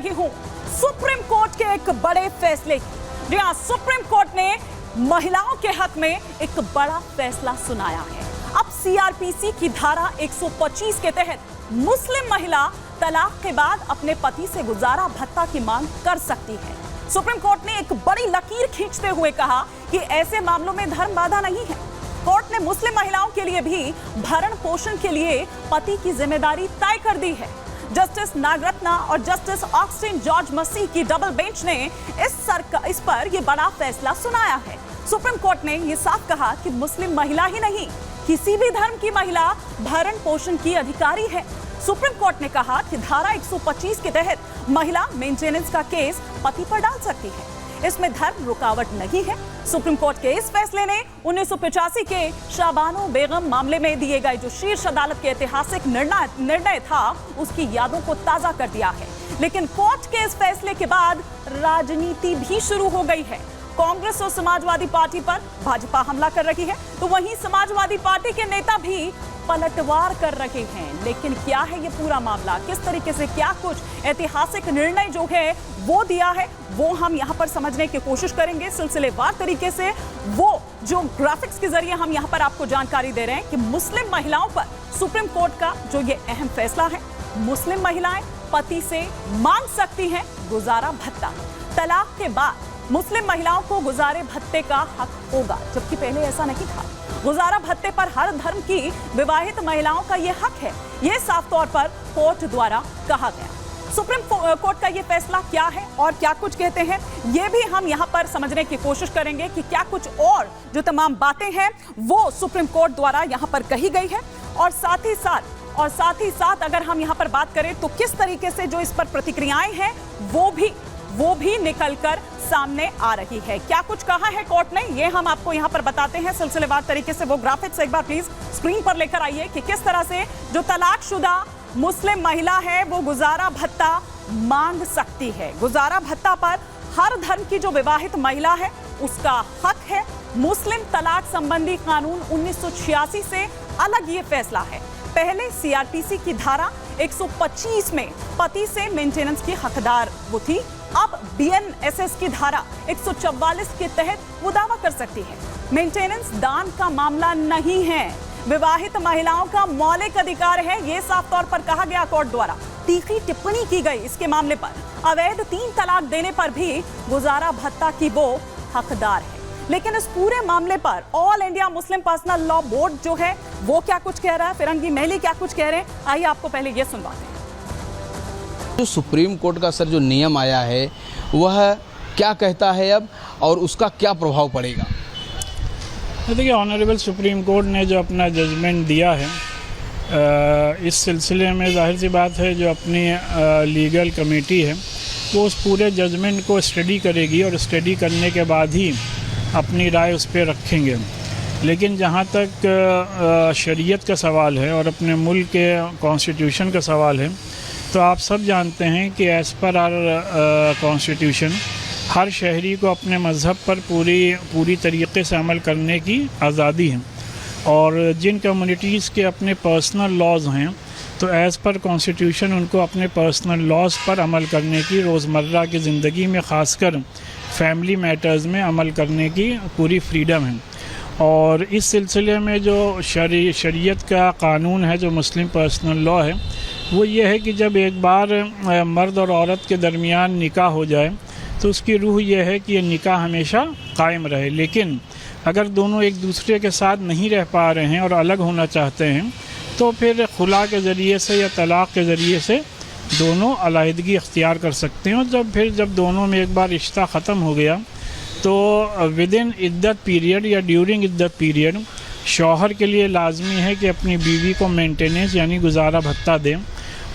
रही हूं supreme court के एक बड़े फैसले की। जी हां, सुप्रीम कोर्ट ने महिलाओं के हक में एक बड़ा फैसला सुनाया है। अब सीआरपीसी की धारा 125 के तहत मुस्लिम महिला तलाक के बाद अपने पति से गुजारा भत्ता की मांग कर सकती है। सुप्रीम कोर्ट ने एक बड़ी लकीर खींचते हुए कहा कि ऐसे मामलों में धर्म बाधा नहीं है। कोर्ट ने मुस्लिम महिलाओं के लिए भी भरण पोषण के लिए पति की जिम्मेदारी तय कर दी है। जस्टिस नागरत्ना और जस्टिस ऑगस्टिन जॉर्ज मसीह की डबल बेंच ने इस पर यह बड़ा फैसला सुनाया है। सुप्रीम कोर्ट ने यह साफ कहा कि मुस्लिम महिला ही नहीं, किसी भी धर्म की महिला भरण पोषण की अधिकारी है। सुप्रीम कोर्ट ने कहा कि धारा 125 के तहत महिला मेंटेनेंस का केस पति पर डाल सकती है। इसमें धर्म रुकावट नहीं है। सुप्रीम कोर्ट के इस फैसले ने 1985 के शाबानो बेगम मामले में दिए गए जो शीर्ष अदालत के ऐतिहासिक निर्णय था उसकी यादों को ताजा कर दिया है। लेकिन कोर्ट के इस फैसले के बाद राजनीति भी शुरू हो गई है। कांग्रेस और समाजवादी पार्टी पर भाजपा हमला कर रही है, तो वहीं समाजवादी पार्टी के नेता भी पलटवार कर रहे हैं। लेकिन क्या है ये पूरा मामला, किस तरीके से क्या कुछ ऐतिहासिक निर्णय जो है वो दिया है, वो हम यहाँ पर समझने की कोशिश करेंगे सिलसिलेवार तरीके से। वो जो ग्राफिक्स के जरिए हम यहाँ पर आपको जानकारी दे रहे हैं कि मुस्लिम महिलाओं पर सुप्रीम कोर्ट का जो ये अहम फैसला है, मुस्लिम महिलाएं पति से मांग सकती हैं गुजारा भत्ता। तलाक के बाद मुस्लिम महिलाओं को गुजारे भत्ते का हक होगा, जबकि पहले ऐसा नहीं था। गुजारा भत्ते पर हर धर्म की विवाहित महिलाओं का यह हक है, यह साफ तौर पर कोर्ट द्वारा कहा गया। सुप्रीम कोर्ट का यह फैसला क्या है और क्या कुछ कहते हैं, यह भी हम यहां पर समझने की कोशिश करेंगे कि क्या कुछ और जो तमाम बातें हैं वो सुप्रीम कोर्ट द्वारा यहां पर कही गई है। और साथ ही साथ अगर हम यहां पर बात करें तो किस तरीके से जो इस पर प्रतिक्रियाएं हैं वो भी निकलकर सामने आ रही है। क्या कुछ कहा है कोर्ट ने, ये हम आपको यहां पर बताते हैं सिलसिलेवार तरीके से। वो ग्राफिक्स एक बार प्लीज स्क्रीन पर लेकर आइए कि किस तरह से जो तलाकशुदा मुस्लिम महिला है वो गुजारा भत्ता मांग सकती है। गुजारा भत्ता पर हर धर्म की जो विवाहित महिला है उसका हक है। मुस्लिम तलाक संबंधी कानून 1986 से अलग ये फैसला है। पहले सीआरपीसी की धारा 125 में पति से मेंटेनेंस की हकदार वो थी, अब बीएनएसएस की धारा 144 के तहत वो दावा कर सकती है। मेंटेनेंस दान का मामला नहीं है, विवाहित महिलाओं का मौलिक अधिकार है, ये साफ तौर पर कहा गया कोर्ट द्वारा। तीखी टिप्पणी की गई इसके मामले पर। अवैध 3 तलाक देने पर भी गुजारा भत्ता की वो हकदार है। लेकिन इस पूरे मामले पर all India Muslim personal law board जो है वो क्या कुछ कह रहा है, फिरंगी महली क्या कुछ कह रहे हैं, आइए आपको पहले ये सुनवाते हैं। जो सुप्रीम कोर्ट का सर जो नियम आया है वह क्या कहता है अब और उसका क्या प्रभाव पड़ेगा? देखिए, ऑनरेबल सुप्रीम कोर्ट ने जो अपना जजमेंट दिया है इस सिलसिले में जाहिर सी बात है जो अपनी लीगल कमेटी है वो उस पूरे जजमेंट को स्टडी करेगी और स्टडी करने के बाद ही अपनी राय उस पर रखेंगे। लेकिन जहाँ तक शरीयत का सवाल है और अपने मुल्क के कॉन्स्टिट्यूशन का सवाल है तो आप सब जानते हैं कि एज़ पर आवर कॉन्स्टिट्यूशन हर शहरी को अपने मज़हब पर पूरी तरीके से अमल करने की आज़ादी है। और जिन कम्युनिटीज़ के अपने पर्सनल लॉज हैं तो एज़ पर कॉन्स्टिट्यूशन उनको अपने पर्सनल लॉज पर अमल करने की, रोज़मर्रा की ज़िंदगी में ख़ासकर फैमिली मैटर्स में अमल करने की पूरी फ्रीडम है। और इस सिलसिले में जो शरीयत का कानून है, जो मुस्लिम पर्सनल लॉ है, वो ये है कि जब एक बार मर्द और औरत के दरमियान निकाह हो जाए तो उसकी रूह ये है कि ये निकाह हमेशा कायम रहे। लेकिन अगर दोनों एक दूसरे के साथ नहीं रह पा रहे हैं और अलग होना चाहते हैं तो फिर खुला के ज़रिए से या तलाक़ के ज़रिए से दोनों अलहदगी इख्तियार कर सकते हैं। और जब दोनों में एक बार रिश्ता ख़त्म हो गया तो विद इन इद्दत पीरियड या ड्यूरिंग इद्दत पीरियड शौहर के लिए लाजमी है कि अपनी बीवी को मेंटेनेंस यानी गुजारा भत्ता दें।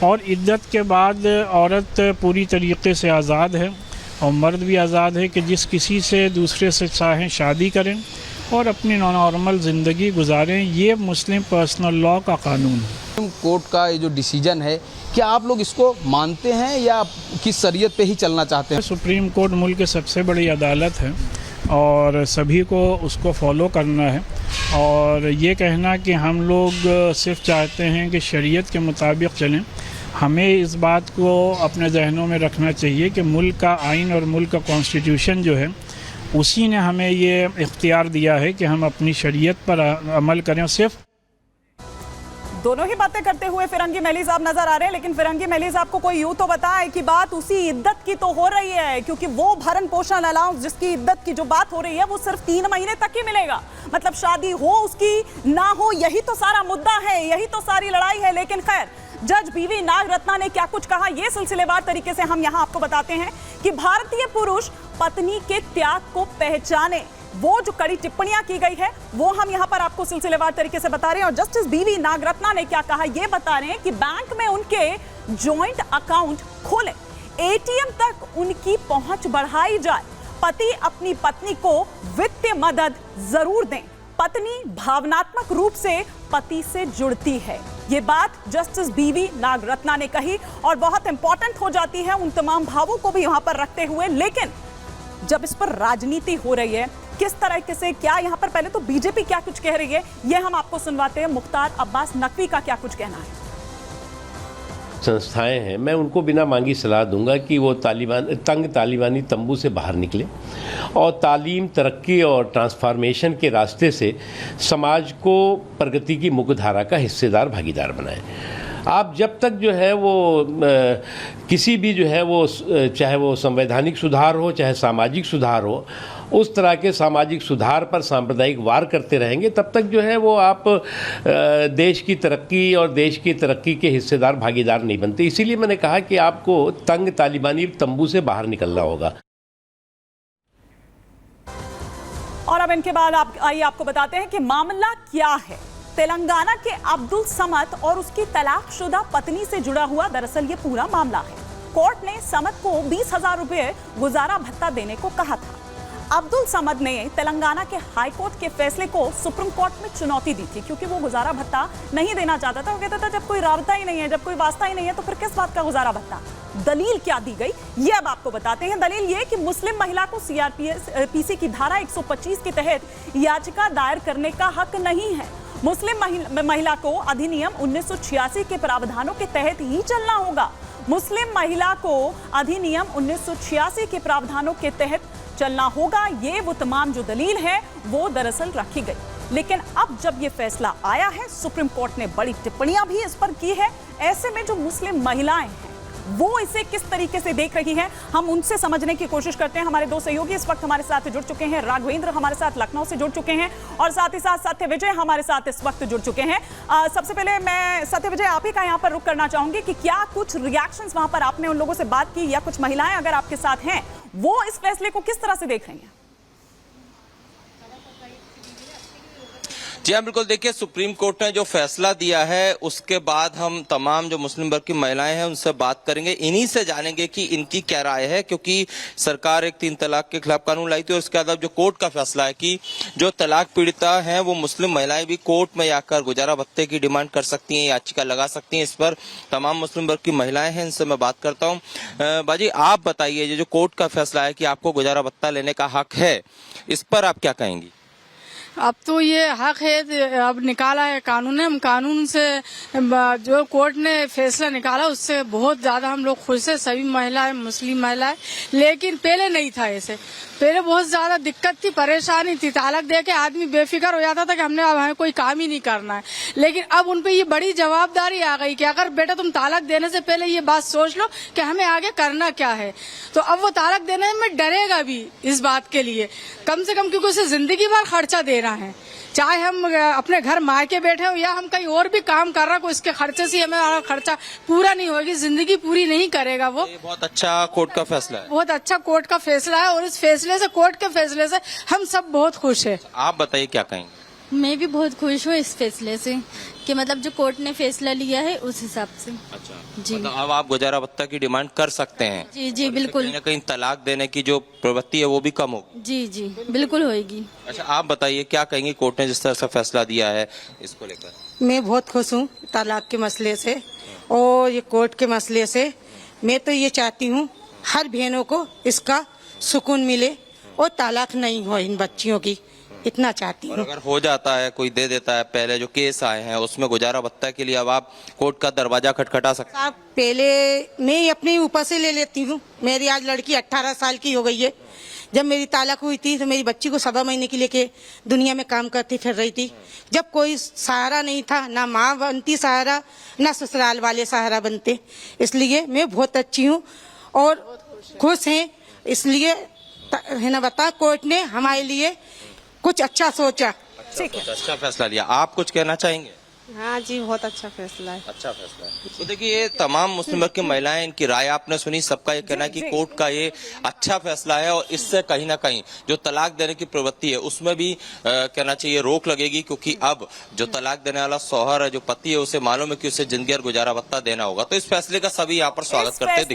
और इद्दत के बाद औरत पूरी तरीके से आज़ाद है और मर्द भी आज़ाद है कि जिस किसी से दूसरे से चाहें शादी करें और अपनी नॉर्मल ज़िंदगी गुजारें। ये मुस्लिम पर्सनल लॉ का कानून है। सुप्रीम कोर्ट का ये जो डिसीजन है, क्या आप लोग इसको मानते हैं या किस शरीयत पे ही चलना चाहते हैं? सुप्रीम कोर्ट मुल्क की सबसे बड़ी अदालत है और सभी को उसको फॉलो करना है। और ये कहना कि हम लोग सिर्फ चाहते हैं कि शरीयत के मुताबिक चलें, हमें इस बात को अपने जहनों में रखना चाहिए कि मुल्क का आइन और मुल्क का कॉन्स्टिट्यूशन जो है उसी ने हमें ये इख्तियार दिया है कि हम अपनी शरीयत पर अमल करें। सिर्फ दोनों ही बातें करते हुए फिरंगी मेहली साहब नजर आ रहे हैं, लेकिन फिरंगी मेहली साहब को कोई यूं तो बताए कि बात उसी इद्दत की तो हो रही है, क्योंकि वो भरण पोषण अलाउंस जिसकी इद्दत की जो बात हो रही है वो सिर्फ 3 महीने तक ही मिलेगा। मतलब शादी हो उसकी ना हो, यही तो सारा मुद्दा है, यही तो सारी लड़ाई है। लेकिन खैर, जज बीवी नागरत्ना ने क्या कुछ कहा, ये सिलसिलेवार तरीके से हम यहाँ आपको बताते हैं कि भारतीय पुरुष पत्नी के त्याग को पहचाने, वो जो कड़ी टिप्पणियां की गई है वो हम यहां पर आपको सिलसिलेवार तरीके से बता रहे हैं। और जस्टिस बीवी नागरत्ना ने क्या कहा ये बता रहे हैं कि बैंक में उनके जॉइंट अकाउंट खोले, एटीएम तक उनकी पहुंच बढ़ाई जाए, पति अपनी पत्नी को वित्तीय मदद जरूर दें, पत्नी भावनात्मक रूप से पति से जुड़ती है। ये बात जस्टिस बीवी नागरत्ना ने कही और बहुत इंपॉर्टेंट हो जाती है उन तमाम भावों को भी यहां पर रखते हुए। लेकिन जब इस पर राजनीति हो रही है, किस तरह से क्या यहां पर, पहले तो बीजेपी क्या कुछ कह रही है ये हम आपको सुनवाते हैं। मुख्तार अब्बास नकवी का क्या कुछ कहना है। संस्थाएं हैं, मैं उनको बिना मांगी सलाह दूंगा कि वो तंग तालिबानी तंबू से बाहर निकले और तालीम, तरक्की और ट्रांसफॉर्मेशन के रास्ते से समाज को प्रगति की मुख्यधारा का हिस्सेदार, भागीदार बनाएं। आप जब तक जो है वो किसी भी जो है वो, चाहे वो संवैधानिक सुधार हो चाहे सामाजिक सुधार हो, उस तरह के सामाजिक सुधार पर सांप्रदायिक वार करते रहेंगे, तब तक जो है वो आप देश की तरक्की और देश की तरक्की के हिस्सेदार, भागीदार नहीं बनते। इसीलिए मैंने कहा कि आपको तंग तालिबानी तंबू से बाहर निकलना होगा। और अब इनके बाद आइए आपको बताते हैं कि मामला क्या है। तेलंगाना के अब्दुल समद और उसकी तलाकशुदा पत्नी से जुड़ा हुआ दरअसल ये पूरा मामला है। कोर्ट ने समद को 20,000 रुपए गुजारा भत्ता देने को कहा था। अब्दुल समद ने तेलंगाना के हाई कोर्ट के फैसले को सुप्रीम कोर्ट में चुनौती दी थी, क्योंकि वो गुजारा भत्ता नहीं देना चाहता था। वो कहता था जब कोई राबता ही नहीं है, जब कोई वास्ता ही नहीं है, तो फिर किस बात का गुजारा भत्ता। दलील क्या दी गई ये अब आपको बताते हैं। दलील ये कि मुस्लिम महिला को सीआरपीसी की धारा 125 के तहत याचिका दायर करने का हक नहीं है। मुस्लिम महिला को अधिनियम 1986 के प्रावधानों के तहत ही चलना होगा। मुस्लिम महिला को अधिनियम 1986 के प्रावधानों के तहत चलना होगा। ये वो तमाम जो दलील है वो दरअसल रखी गई। लेकिन अब जब ये फैसला आया है, सुप्रीम कोर्ट ने बड़ी टिप्पणियां भी इस पर की है। ऐसे में जो मुस्लिम महिलाएं हैं वो इसे किस तरीके से देख रही हैं, हम उनसे समझने की कोशिश करते हैं। हमारे 2 सहयोगी इस वक्त हमारे साथ जुड़ चुके हैं। राघवेंद्र हमारे साथ लखनऊ से जुड़ चुके हैं और साथ ही साथ सत्य विजय हमारे साथ इस वक्त जुड़ चुके हैं। सबसे पहले मैं सत्य विजय आप ही का यहाँ पर रुख करना चाहूंगी कि क्या कुछ रिएक्शंस वहां पर आपने उन लोगों से बात की, या कुछ महिलाएं अगर आपके साथ हैं वो इस फैसले को किस तरह से देख रही हैं? जी हाँ, बिल्कुल। देखिए, सुप्रीम कोर्ट ने जो फैसला दिया है उसके बाद हम तमाम जो मुस्लिम वर्ग की महिलाएं हैं उनसे बात करेंगे, इन्हीं से जानेंगे कि इनकी क्या राय है, क्योंकि सरकार एक 3 तलाक के खिलाफ कानून लाई थी और उसके बाद जो कोर्ट का फैसला है कि जो तलाक पीड़िता हैं वो मुस्लिम महिलाएं भी कोर्ट में आकर गुजारा भत्ते की डिमांड कर सकती हैं, याचिका लगा सकती हैं। इस पर तमाम मुस्लिम वर्ग की महिलाएं हैं, इनसे मैं बात करता हूँ। बाजी, आप बताइए, जो कोर्ट का फैसला है कि आपको गुजारा भत्ता लेने का हक है, इस पर आप क्या कहेंगी? अब तो ये हक है, अब निकाला है कानून ने, हम कानून से जो कोर्ट ने फैसला निकाला उससे बहुत ज्यादा हम लोग खुश है, सभी महिलाएं, मुस्लिम महिलाएं। लेकिन पहले नहीं था ऐसे, पहले बहुत ज्यादा दिक्कत थी, परेशानी थी। तालाक दे के आदमी बेफिक्र हो जाता था कि हमने अब हमें कोई काम ही नहीं करना है। लेकिन अब उन पे ये बड़ी जवाबदारी आ गई कि अगर बेटा तुम तालाक देने से पहले ये बात सोच लो कि हमें आगे करना क्या है, तो अब वो तालाक देने में डरेगा भी इस बात के लिए, कम से कम, क्योंकि उसे जिंदगी भर खर्चा दे रहा है। चाहे हम अपने घर मायके बैठे हो या हम कहीं और भी काम कर रहा हो, इसके खर्चे से हमें खर्चा पूरा नहीं होगी, जिंदगी पूरी नहीं करेगा वो। बहुत अच्छा कोर्ट का फैसला है, बहुत अच्छा कोर्ट का फैसला है और इस फैसले से, कोर्ट के फैसले से हम सब बहुत खुश है। आप बताइए क्या कहेंगे? मैं भी बहुत खुश हूँ इस फैसले से कि मतलब जो कोर्ट ने फैसला लिया है उस हिसाब से। अच्छा जी, मतलब अब आप गुजारा भत्ता की डिमांड कर सकते हैं? जी जी बिल्कुल। कहीं ना कहीं तलाक देने की जो प्रवृत्ति है वो भी कम होगी? जी जी बिल्कुल होगी। अच्छा, आप बताइए क्या कहेंगी, कोर्ट ने जिस तरह से फैसला दिया है इसको लेकर? मैं बहुत खुश हूँ तलाक के मसले से और ये कोर्ट के मसले से। मैं तो ये चाहती हूँ हर बहनों को इसका सुकून मिले और तलाक नहीं हो इन बच्चियों की, इतना चाहती और हूँ। अगर हो जाता है, कोई दे देता है, पहले जो केस आए हैं उसमें गुजारा भत्ता के लिए अब आप कोर्ट का दरवाजा खटखटा सकते हैं। साहब पहले मैं ही अपने ऊपर से ले लेती हूँ। मेरी आज लड़की 18 साल की हो गई है। जब मेरी तालाक हुई थी तो मेरी बच्ची को 7 महीने के लिए के दुनिया में काम करती फिर रही थी। जब कोई सहारा नहीं था, ना माँ बनती सहारा, ना ससुराल वाले सहारा बनते। इसलिए मैं बहुत अच्छी हूँ और खुश हैं। इसलिए है ना, बता कोर्ट ने हमारे लिए कुछ अच्छा सोचा। ठीक है। अच्छा फैसला लिया। आप कुछ कहना चाहेंगे? हाँ जी, बहुत अच्छा फैसला है। अच्छा फैसला है। तो देखिए, ये तमाम मुस्लिम वर्ग की महिलाएं, इनकी राय आपने सुनी। सबका ये कहना है कि कोर्ट का ये अच्छा फैसला है और इससे कहीं ना कहीं जो तलाक देने की प्रवृत्ति है उसमें भी कहना चाहिए रोक लगेगी, क्योंकि अब जो तलाक देने वाला शौहर है, जो पति है, उसे मालूम है कि उसे जिंदगी और गुजारा भत्ता देना होगा। तो इस फैसले का सभी यहाँ पर स्वागत करते हैं।